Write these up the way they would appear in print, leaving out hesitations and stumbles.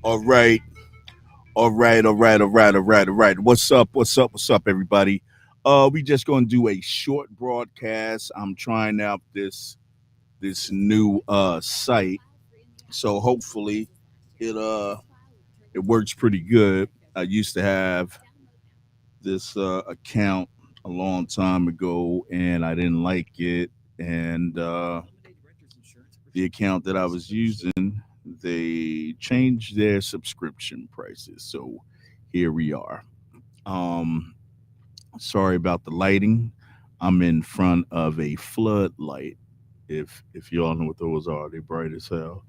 All right. All right. What's up? What's up, everybody? We just gonna do a short broadcast. I'm trying out this new site. So hopefully it works pretty good. I used to have this account a long time ago and I didn't like it. And the account that I was using, they changed their subscription prices. So here we are. Um, Sorry about the lighting. I'm in front of a floodlight. If y'all know what those are, they're bright as hell.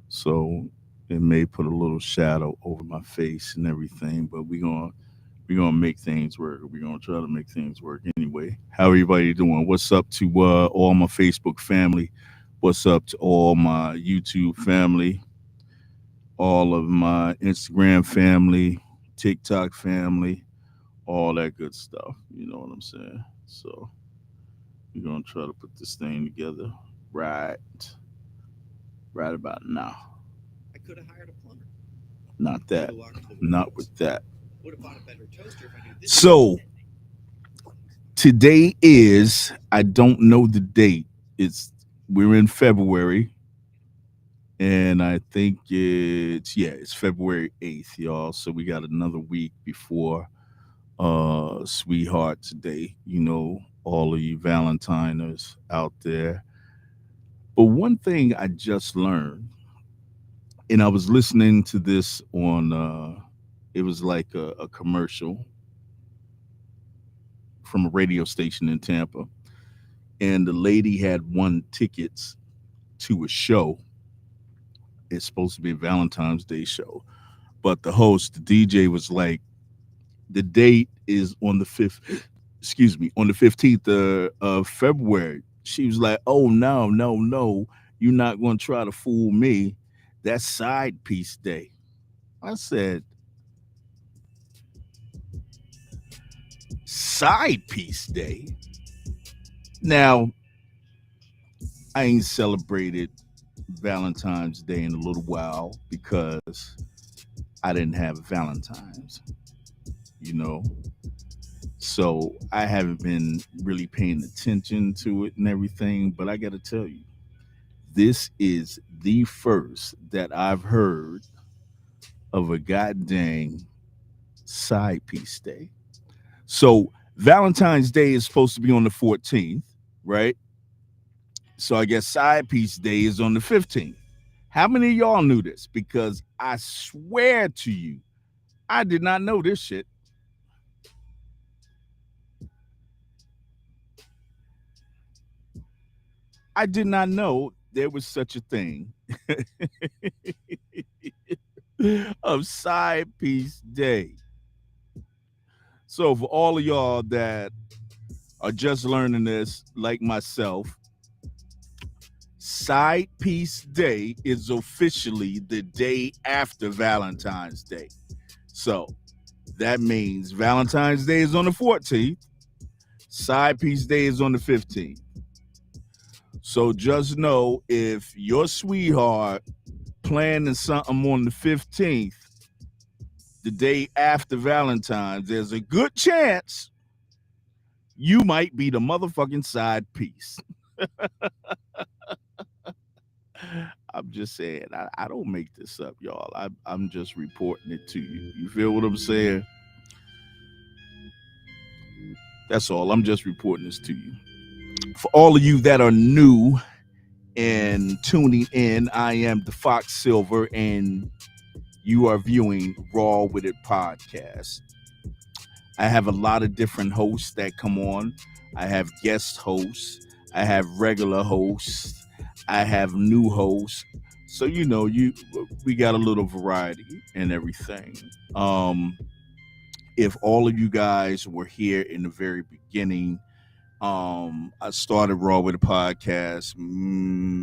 So it may put a little shadow over my face and everything, but we're gonna make things work. We're gonna try to make things work anyway. How everybody doing? What's up to all my Facebook family? What's up to all my YouTube family? All of my Instagram family, TikTok family, all that good stuff. You know what I'm saying? So we're gonna try to put this thing together right, right about now. I could have hired a plumber. Not that, not with that. Would have bought a better toaster if I knew this. So today is, I don't know the date. We're in February, and I think it's February 8th, y'all. So we got another week before Sweethearts Day. You know, all of you Valentiners out there. But one thing I just learned, and I was listening to this on it was like a commercial from a radio station in Tampa, and the lady had won tickets to a show. It's supposed to be a Valentine's Day show, but the host, the DJ, was like, the date is on the fifth. Excuse me, on the 15th of February. She was like, "Oh no, no, no! You're not going to try to fool me. That's side piece day." I said, "Side piece day." Now, I ain't celebrated Valentine's Day in a little while because I didn't have Valentine's, you know. So I haven't been really paying attention to it and everything. But I got to tell you, this is the first that I've heard of a goddamn side piece day. So Valentine's Day is supposed to be on the 14th, right? So I guess side piece day is on the 15th. How many of y'all knew this? Because I swear to you, I did not know this shit. I did not know there was such a thing of side piece day. So for all of y'all that are just learning this, like myself, side piece day is officially the day after Valentine's Day. So that means Valentine's Day is on the 14th, side piece day is on the 15th. So just know if your sweetheart planning something on the 15th, the day after Valentine's, there's a good chance you might be the motherfucking side piece. I'm just saying, I don't make this up, y'all. I'm just reporting it to you. You feel what I'm saying? That's all. I'm just reporting this to you. For all of you that are new and tuning in, I am the Fox Silver, and you are viewing Raw With It podcast. I have a lot of different hosts that come on. I have guest hosts. I have regular hosts. I have new hosts. So we got a little variety and everything. If all of you guys were here in the very beginning, I started Raw With a podcast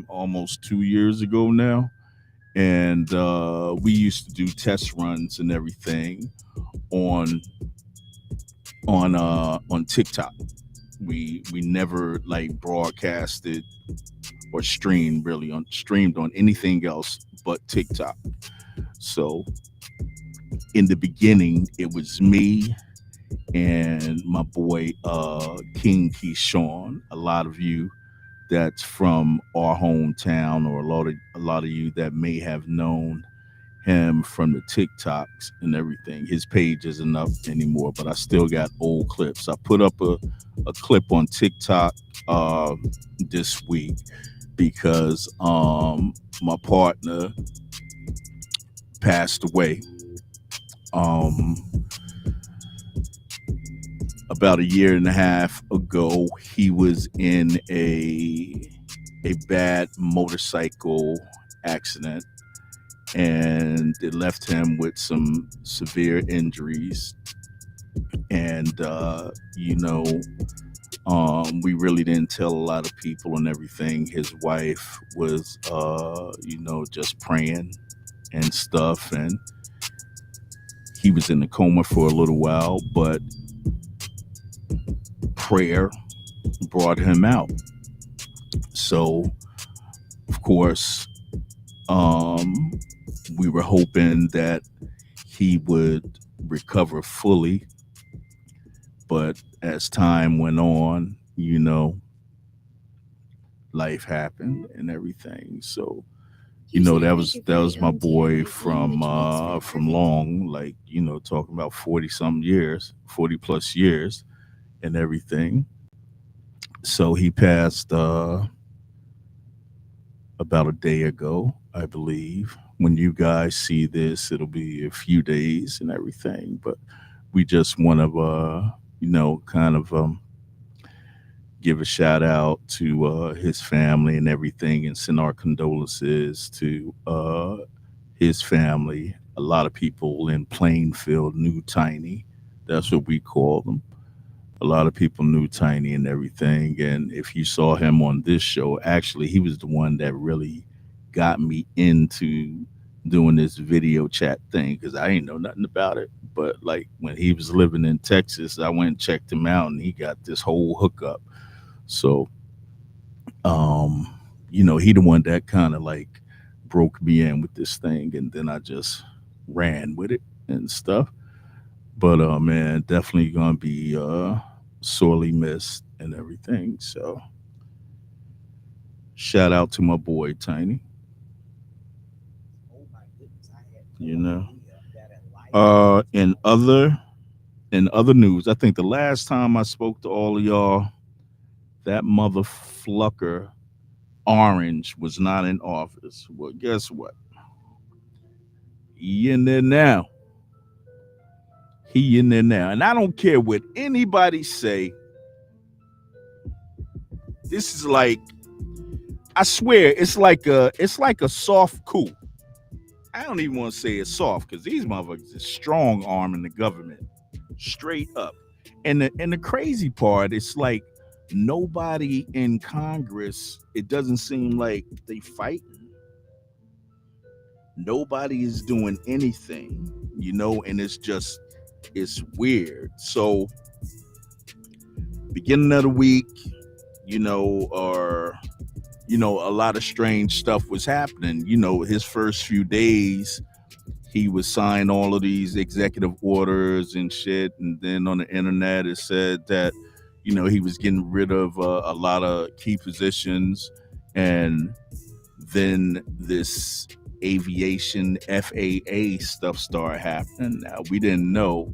almost 2 years ago now, and we used to do test runs and everything on TikTok. We never like broadcasted or streamed on anything else but TikTok. So in the beginning, it was me and my boy King Keyshawn. A lot of you that's from our hometown, or a lot of you that may have known him from the TikToks and everything. His page isn't up anymore, but I still got old clips. I put up a clip on TikTok this week because my partner passed away about a year and a half ago. He was in a bad motorcycle accident, and it left him with some severe injuries. And we really didn't tell a lot of people and everything. His wife was just praying and stuff, and he was in a coma for a little while, but prayer brought him out. So of course, we were hoping that he would recover fully, but as time went on, life happened and everything. So that was my boy from long, like talking about 40 plus years and everything. So he passed about a day ago, I believe. When you guys see this, it'll be a few days and everything, but we just want to kind of give a shout out to his family and everything, and send our condolences to his family. A lot of people in Plainfield knew Tiny. That's what we call them. A lot of people knew Tiny and everything. And if you saw him on this show, actually, he was the one that really got me into doing this video chat thing, because I didn't know nothing about it. But like when he was living in Texas, I went and checked him out, and he got this whole hookup. So, he the one that kind of like broke me in with this thing, and then I just ran with it and stuff. But man, definitely gonna be sorely missed and everything. So shout out to my boy Tiny. You know. In other news, I think the last time I spoke to all of y'all, that mother flucker Orange was not in office. Well, guess what? He in there now. He in there now. And I don't care what anybody say. This is like I swear, it's like a soft coup. I don't even want to say it's soft because these motherfuckers is strong arming the government straight up. And the crazy part, it's like nobody in Congress. It doesn't seem like they fighting. Nobody is doing anything, and it's weird. So beginning of the week, or a lot of strange stuff was happening. His first few days, he was signing all of these executive orders and shit, and then on the internet it said that he was getting rid of a lot of key positions, and then this aviation FAA stuff started happening. Now we didn't know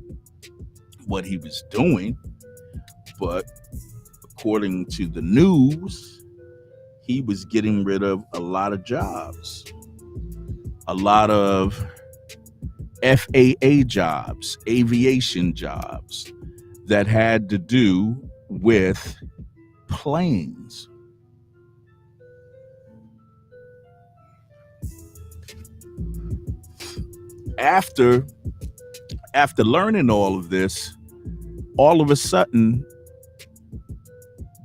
what he was doing, but according to the news, he was getting rid of a lot of jobs, a lot of FAA jobs, aviation jobs that had to do with planes. After learning all of this, all of a sudden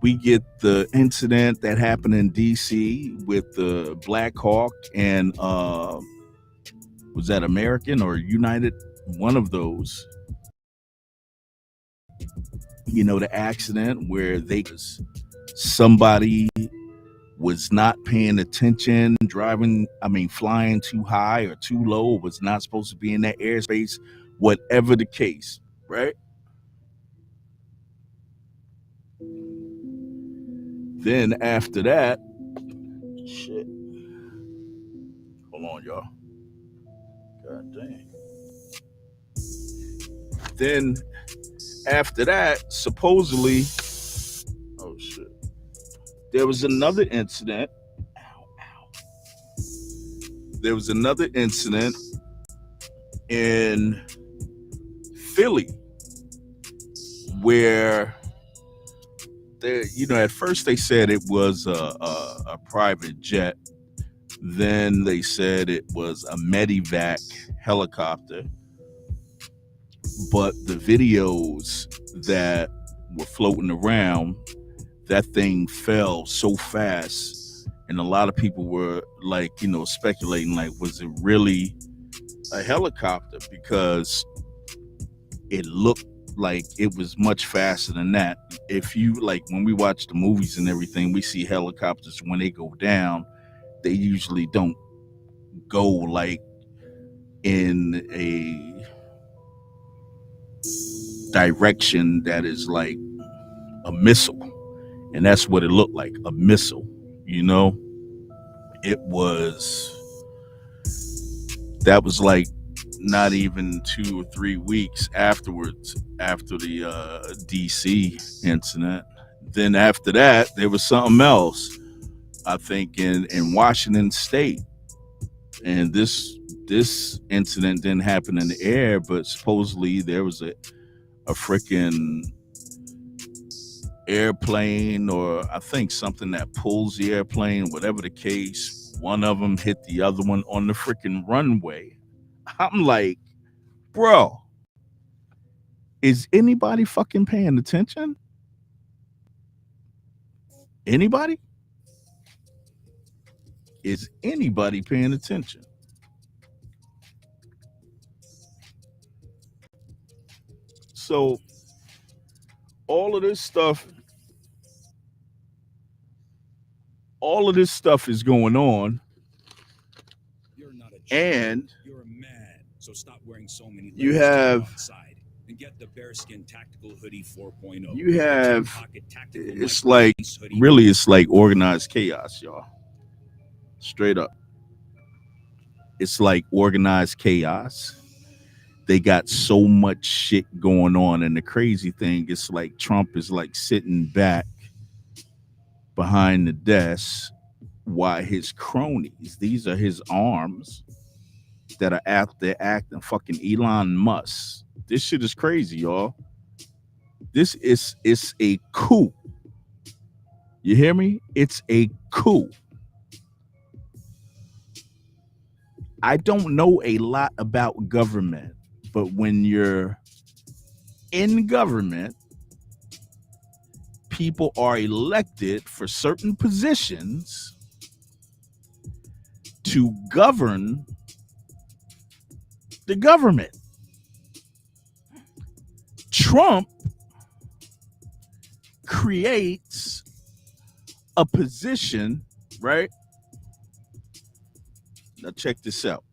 we get the incident that happened in DC with the Black Hawk and was that American or United? One of those. The accident where somebody was not paying attention, flying too high or too low, was not supposed to be in that airspace, whatever the case, right? Then after that, shit. Hold on, y'all. God dang. Then after that, supposedly, oh shit, there was another incident. There was another incident in Philly where at first they said it was a private jet. Then they said it was a Medivac helicopter. But the videos that were floating around, that thing fell so fast. And a lot of people were speculating, was it really a helicopter? Because it looked like it was much faster than that. If you when we watch the movies and everything, we see helicopters when they go down, they usually don't go in a direction that is like a missile. And that's what it looked like, a missile. That was not even 2 or 3 weeks afterwards, after the DC incident. Then after that, there was something else, I think, in Washington State. And this incident didn't happen in the air, but supposedly there was a freaking airplane, or I think something that pulls the airplane, whatever the case. One of them hit the other one on the freaking runway. I'm like, bro, is anybody fucking paying attention? Anybody? Is anybody paying attention? So all of this stuff is going on. You're not a and you're a man, so stop wearing so many you layers to go have outside and get the bearskin tactical hoodie 4.0. you have 10-pocket tactical it's micro like fleece hoodie. really it's like organized chaos, y'all. Straight up, it's like organized chaos. They got so much shit going on, and the crazy thing is Trump is sitting back behind the desk while his cronies, these are his arms, that are out there acting fucking Elon Musk. This shit is crazy, y'all. It's a coup. You hear me? It's a coup. I don't know a lot about government, but when you're in government, people are elected for certain positions to govern the government. Trump creates a position, right? Now check this out.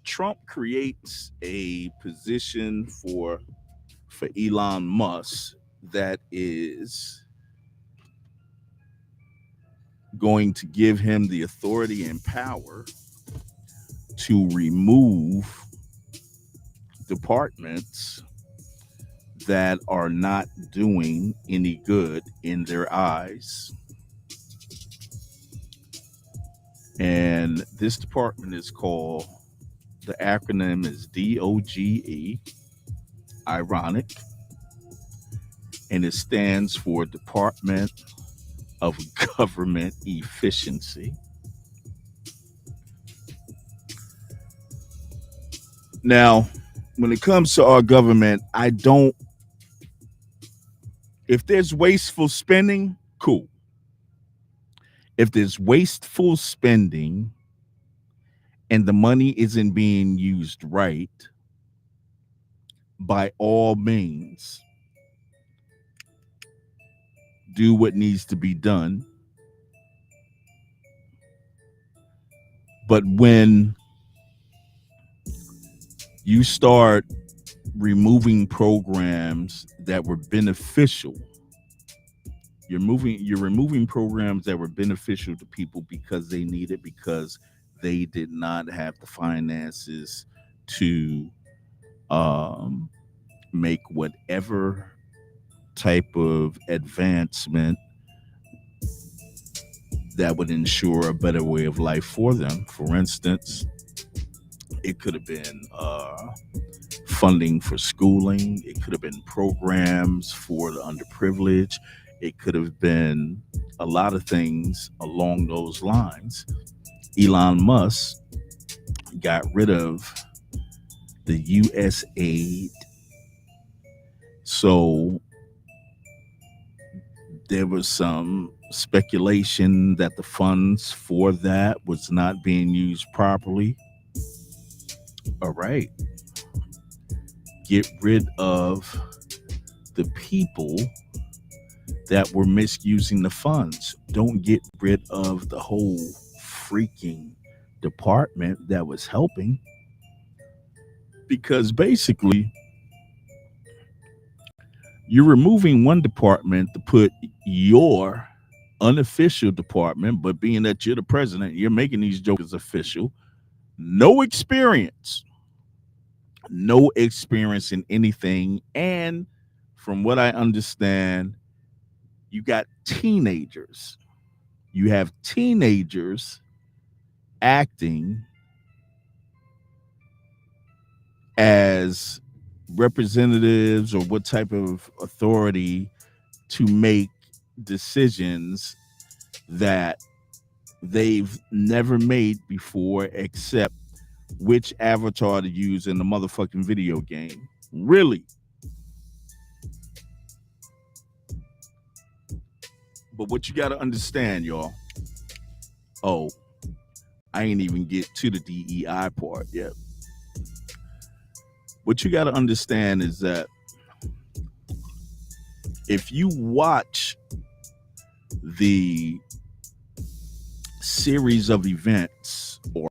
Trump creates a position for Elon Musk that is going to give him the authority and power to remove departments that are not doing any good in their eyes. And this department is called, the acronym is DOGE, ironic, and it stands for Department of Government Efficiency. Now, when it comes to our government, if there's wasteful spending, cool. If there's wasteful spending and the money isn't being used right, by all means, do what needs to be done. But when you start removing programs that were beneficial, you're removing programs that were beneficial to people because they need it, because they did not have the finances to make whatever type of advancement that would ensure a better way of life for them. For instance, it could have been funding for schooling. It could have been programs for the underprivileged. It could have been a lot of things along those lines. Elon Musk got rid of the U.S. aid. So there was some speculation that the funds for that was not being used properly. All right. Get rid of the people that were misusing the funds. Don't get rid of the whole freaking department that was helping. Because basically, you're removing one department to put your unofficial department, but being that you're the president, you're making these jokers official. No experience in anything. And from what I understand, you got teenagers. You have teenagers acting as representatives or what type of authority to make decisions that they've never made before, except which avatar to use in the motherfucking video game. Really? But what you got to understand, y'all. Oh, I ain't even get to the DEI part yet. What you got to understand is that if you watch the series of events or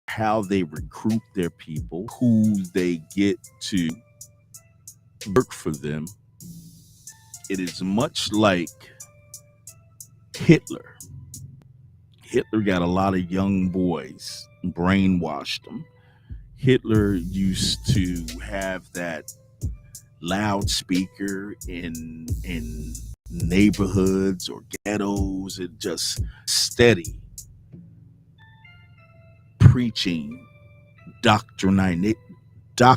how they recruit their people, who they get to work for them, it is much like Hitler. Hitler got a lot of young boys, brainwashed them. Hitler used to have that loudspeaker in neighborhoods or ghettos and just steady preaching doctrine. How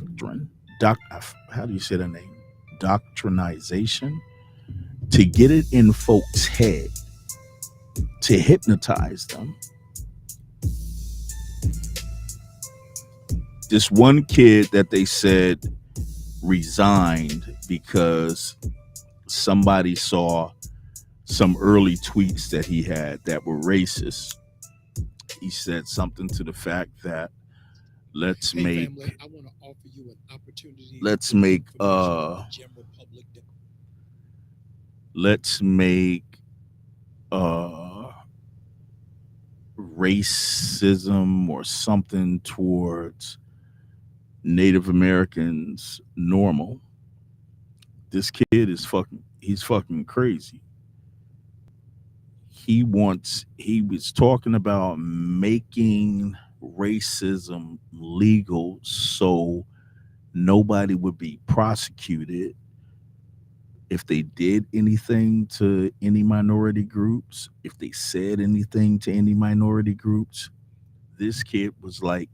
do you say that name? Doctrinization, to get it in folks' head, to hypnotize them, this one kid that they said resigned because somebody saw some early tweets that he had that were racist. He said something to the fact that let's make family, I want to offer you an opportunity. let's make racism or something towards Native Americans normal. This kid is he's fucking crazy. He was talking about making racism legal so nobody would be prosecuted if they did anything to any minority groups, if they said anything to any minority groups. This kid was like,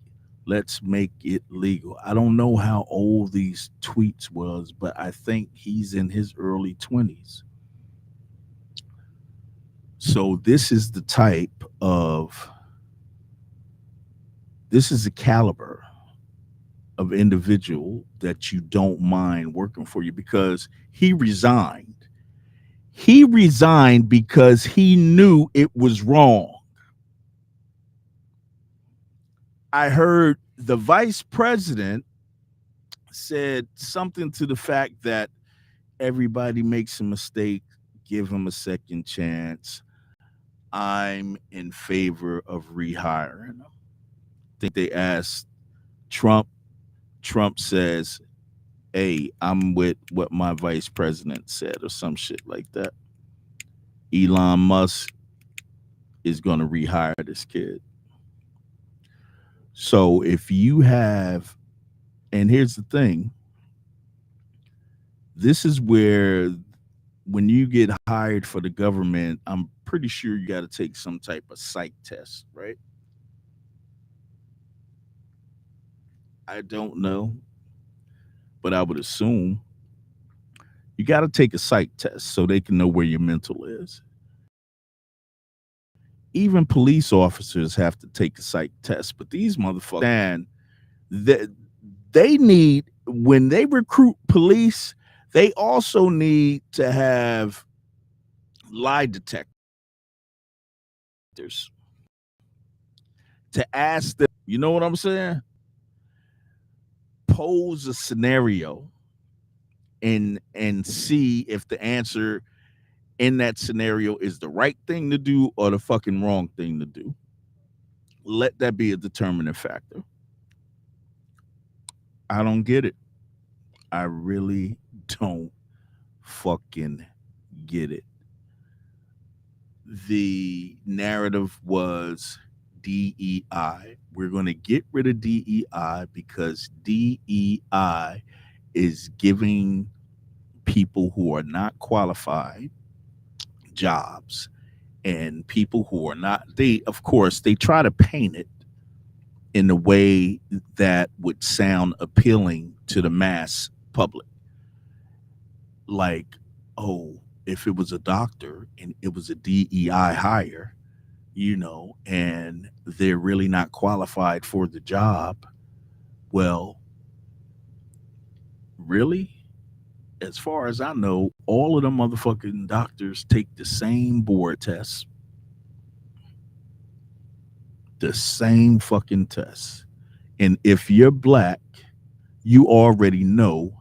let's make it legal. I don't know how old these tweets was, but I think he's in his early 20s. So this is the caliber of individual that you don't mind working for you, because he resigned. He resigned because he knew it was wrong. I heard the vice president said something to the fact that everybody makes a mistake, give him a second chance. I'm in favor of rehiring him. I think they asked Trump. Trump says, hey, I'm with what my vice president said, or some shit like that. Elon Musk is going to rehire this kid. So if you have, and here's the thing, this is where when you get hired for the government, I'm pretty sure you got to take some type of psych test, right? I don't know, but I would assume you got to take a psych test so they can know where your mental is. Even police officers have to take a psych test, but these motherfuckers, and they need, when they recruit police, they also need to have lie detectors to ask them, you know what I'm saying? Pose a scenario and see if the answer in that scenario is the right thing to do or the fucking wrong thing to do. Let that be a determining factor. I don't get it. I really don't fucking get it. The narrative was DEI. We're going to get rid of DEI because DEI is giving people who are not qualified jobs, and people who are not, they, of course, they try to paint it in a way that would sound appealing to the mass public. Like, oh, if it was a doctor and it was a DEI hire, you know, and they're really not qualified for the job, well, really? As far as I know, all of them motherfucking doctors take the same board test. The same fucking test. And if you're black, you already know,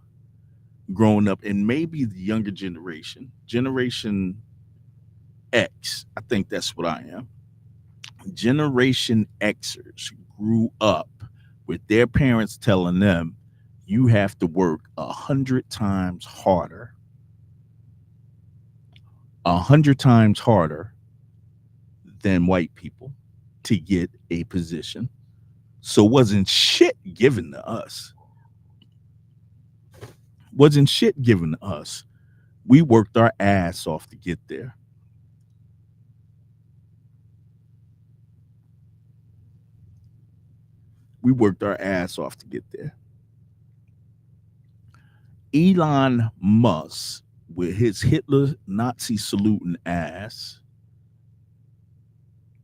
growing up, and maybe the younger generation, Generation X, I think that's what I am. Generation Xers grew up with their parents telling them, you have to work 100 times harder, 100 times harder than white people to get a position. So wasn't shit given to us. Wasn't shit given to us. We worked our ass off to get there. We worked our ass off to get there. Elon Musk, with his Hitler Nazi saluting ass,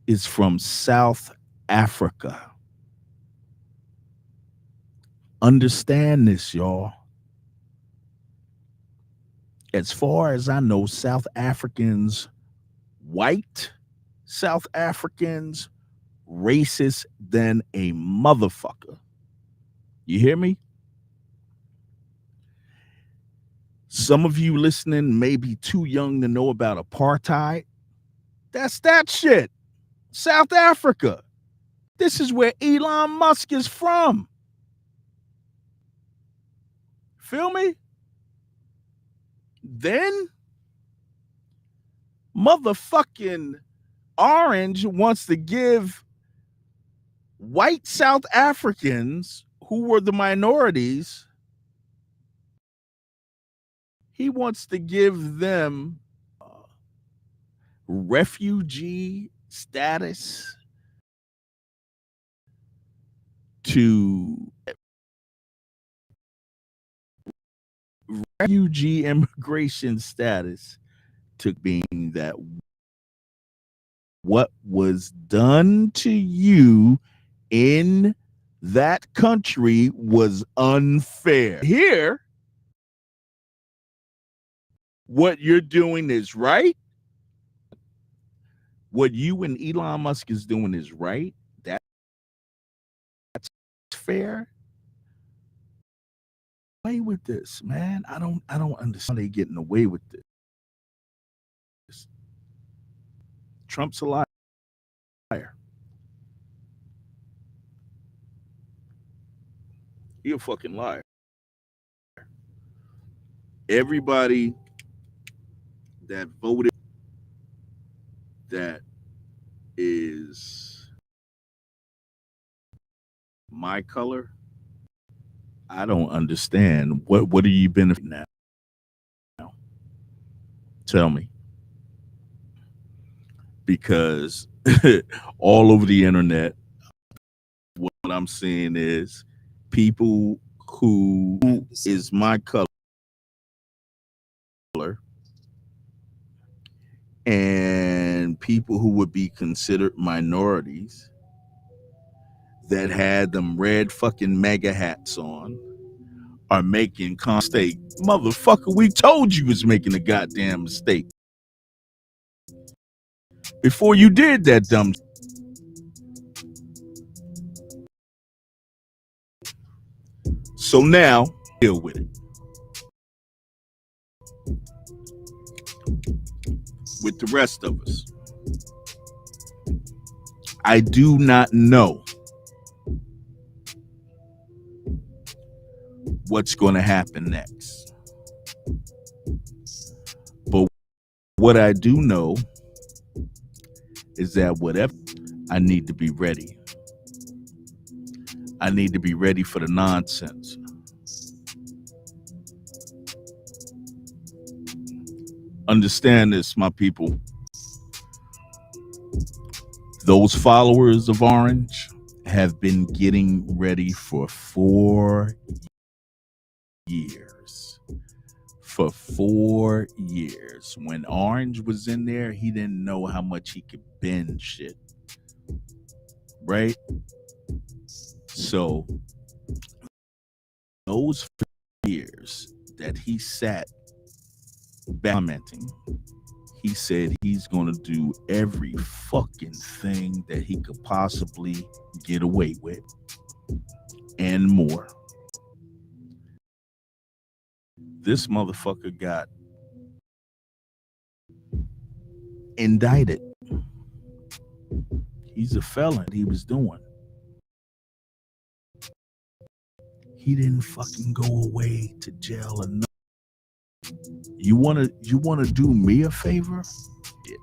is from South Africa. Understand this, y'all. As far as I know, South Africans, white South Africans, racist than a motherfucker. You hear me? Some of you listening may be too young to know about apartheid. That's that shit. South Africa. This is where Elon Musk is from. Feel me? Then motherfucking Orange wants to give white South Africans who were the minorities, he wants to give them refugee status to refugee immigration status to being that what was done to you in that country was unfair. Here, what you're doing is right. What you and Elon Musk is doing is right. That's fair. Away with this, man. I don't understand how they getting away with this. Trump's a liar. He a fucking liar. Everybody that voted that is my color, I don't understand. What are you benefiting now? Tell me. Because all over the internet, what I'm seeing is people who is my color and people who would be considered minorities that had them red fucking mega hats on are making mistake. Motherfucker, we told you was making a goddamn mistake before you did that dumb. So now deal with it. With the rest of us, I do not know what's going to happen next. But what I do know is that whatever, I need to be ready. I need to be ready for the nonsense. Understand this, my people. Those followers of Orange have been getting ready for 4 years. For 4 years. When Orange was in there, he didn't know how much he could bend shit. Right? So, those years that he sat commenting, he said he's going to do every fucking thing that he could possibly get away with and more. This motherfucker got indicted. He's a felon. He was doing. He didn't fucking go away to jail or nothing. You wanna do me a favor? Yeah.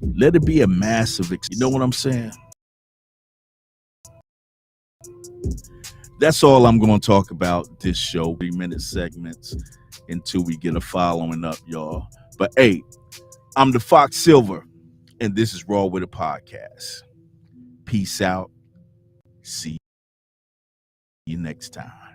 Let it be a massive, you know what I'm saying? That's all I'm going to talk about this show, 3-minute segments until we get a following up, y'all. But hey, I'm the Fox Silver, and this is Raw with a Podcast. Peace out. See you next time.